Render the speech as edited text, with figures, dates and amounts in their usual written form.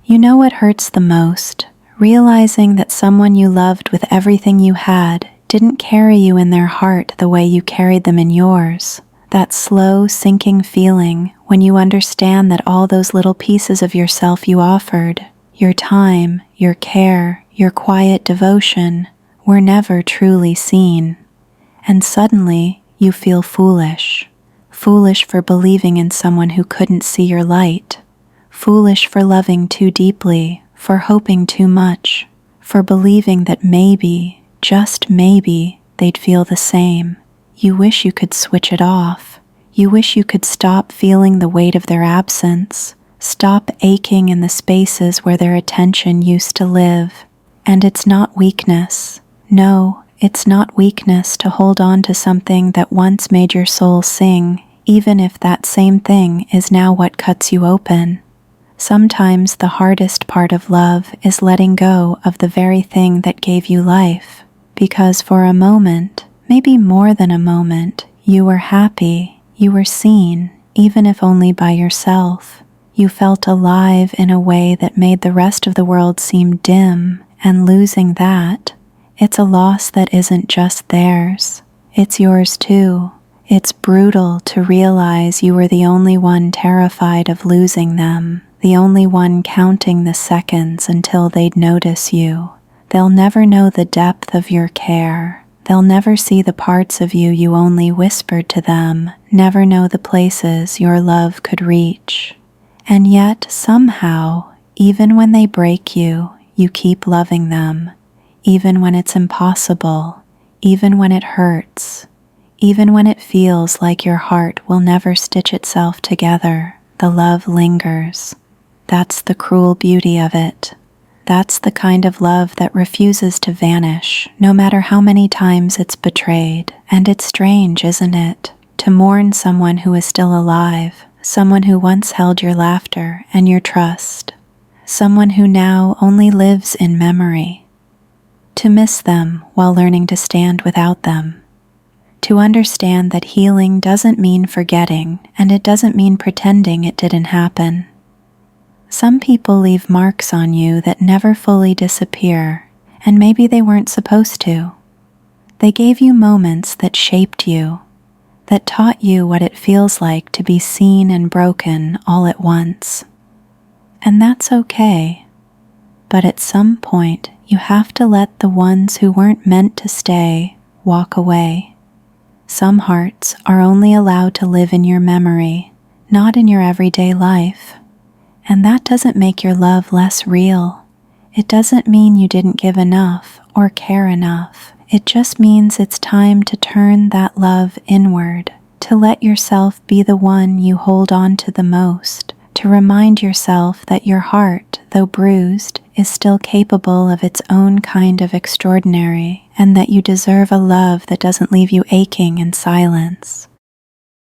You know what hurts the most? Realizing that someone you loved with everything you had didn't carry you in their heart the way you carried them in yours. That slow, sinking feeling when you understand that all those little pieces of yourself you offered, your time, your care, your quiet devotion, were never truly seen. And suddenly, you feel foolish. Foolish for believing in someone who couldn't see your light. Foolish for loving too deeply, for hoping too much, for believing that maybe, just maybe, they'd feel the same. You wish you could switch it off. You wish you could stop feeling the weight of their absence, stop aching in the spaces where their attention used to live. And it's not weakness. No, it's not weakness to hold on to something that once made your soul sing, even if that same thing is now what cuts you open. Sometimes the hardest part of love is letting go of the very thing that gave you life, because for a moment, maybe more than a moment, you were happy, you were seen, even if only by yourself. You felt alive in a way that made the rest of the world seem dim, and losing that, it's a loss that isn't just theirs, it's yours too. It's brutal to realize you were the only one terrified of losing them, the only one counting the seconds until they'd notice you. They'll never know the depth of your care. They'll never see the parts of you you only whispered to them, never know the places your love could reach. And yet, somehow, even when they break you, you keep loving them, even when it's impossible, even when it hurts, even when it feels like your heart will never stitch itself together, the love lingers. That's the cruel beauty of it. That's the kind of love that refuses to vanish, no matter how many times it's betrayed. And it's strange, isn't it, to mourn someone who is still alive, someone who once held your laughter and your trust, someone who now only lives in memory. To miss them while learning to stand without them. To understand that healing doesn't mean forgetting, and it doesn't mean pretending it didn't happen. Some people leave marks on you that never fully disappear, and maybe they weren't supposed to. They gave you moments that shaped you, that taught you what it feels like to be seen and broken all at once. And that's okay. But at some point, you have to let the ones who weren't meant to stay walk away. Some hearts are only allowed to live in your memory, not in your everyday life. And that doesn't make your love less real. It doesn't mean you didn't give enough or care enough. It just means it's time to turn that love inward, to let yourself be the one you hold on to the most, to remind yourself that your heart, though bruised, is still capable of its own kind of extraordinary, and that you deserve a love that doesn't leave you aching in silence.